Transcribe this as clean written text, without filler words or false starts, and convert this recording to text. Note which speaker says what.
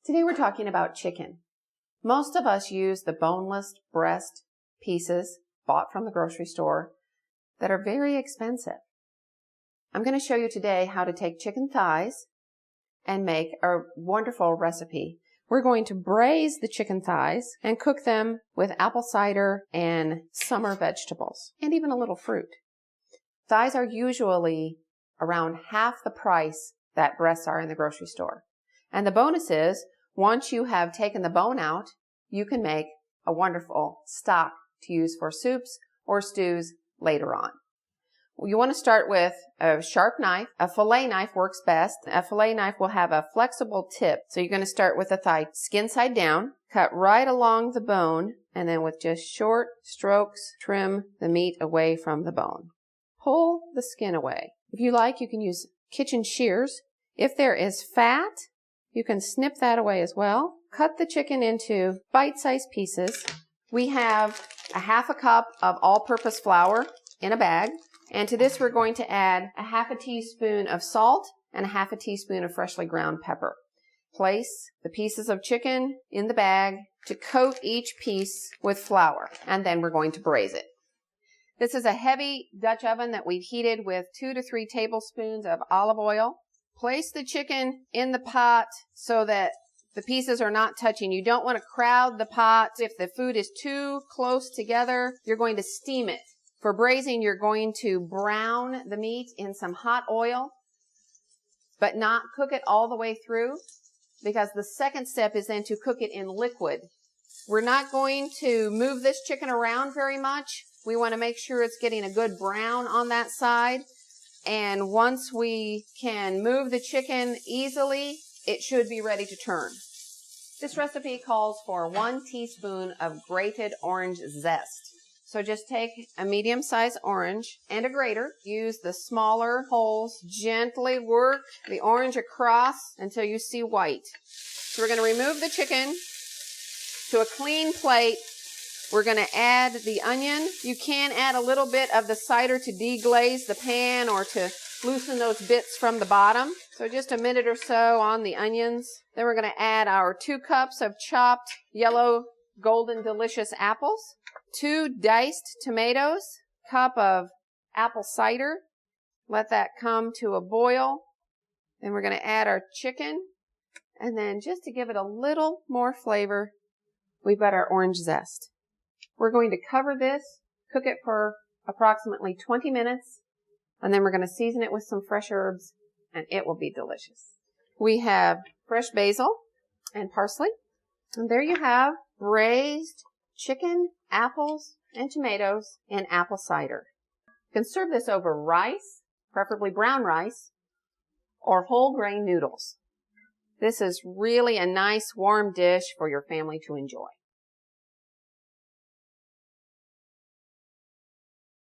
Speaker 1: Today we're talking about chicken. Most of us use the boneless breast pieces bought from the grocery store that are very expensive. I'm going to show you today how to take chicken thighs and make a wonderful recipe. We're going to braise the chicken thighs and cook them with apple cider and summer vegetables and even a little fruit. Thighs are usually around half the price that breasts are in the grocery store. And the bonus is, once you have taken the bone out, you can make a wonderful stock to use for soups or stews later on. You want to start with a sharp knife. A fillet knife works best. A fillet knife will have a flexible tip. So you're going to start with the thigh skin side down, cut right along the bone, and then with just short strokes, trim the meat away from the bone. Pull the skin away. If you like, you can use kitchen shears. If there is fat, you can snip that away as well. Cut the chicken into bite-sized pieces. We have a half a cup of all-purpose flour in a bag. And to this we're going to add a half a teaspoon of salt and a half a teaspoon of freshly ground pepper. Place the pieces of chicken in the bag to coat each piece with flour. And then we're going to braise it. This is a heavy Dutch oven that we've heated with 2 to 3 tablespoons of olive oil. Place the chicken in the pot so that the pieces are not touching. You don't want to crowd the pot. If the food is too close together, you're going to steam it. For braising, you're going to brown the meat in some hot oil, but not cook it all the way through, because the second step is then to cook it in liquid. We're not going to move this chicken around very much. We want to make sure it's getting a good brown on that side. And once we can move the chicken easily, it should be ready to turn. This recipe calls for 1 teaspoon of grated orange zest. So just take a medium-sized orange and a grater. Use the smaller holes. Gently work the orange across until you see white. So we're going to remove the chicken to a clean plate. We're going to add the onion. You can add a little bit of the cider to deglaze the pan or to loosen those bits from the bottom. So just a minute or so on the onions. Then we're going to add our 2 cups of chopped yellow golden delicious apples, 2 diced tomatoes, cup of apple cider. Let that come to a boil. Then we're going to add our chicken. And then just to give it a little more flavor, we've got our orange zest. We're going to cover this, cook it for approximately 20 minutes, and then we're going to season it with some fresh herbs, and it will be delicious. We have fresh basil and parsley. And there you have braised chicken, apples, and tomatoes in apple cider. You can serve this over rice, preferably brown rice, or whole grain noodles. This is really a nice warm dish for your family to enjoy.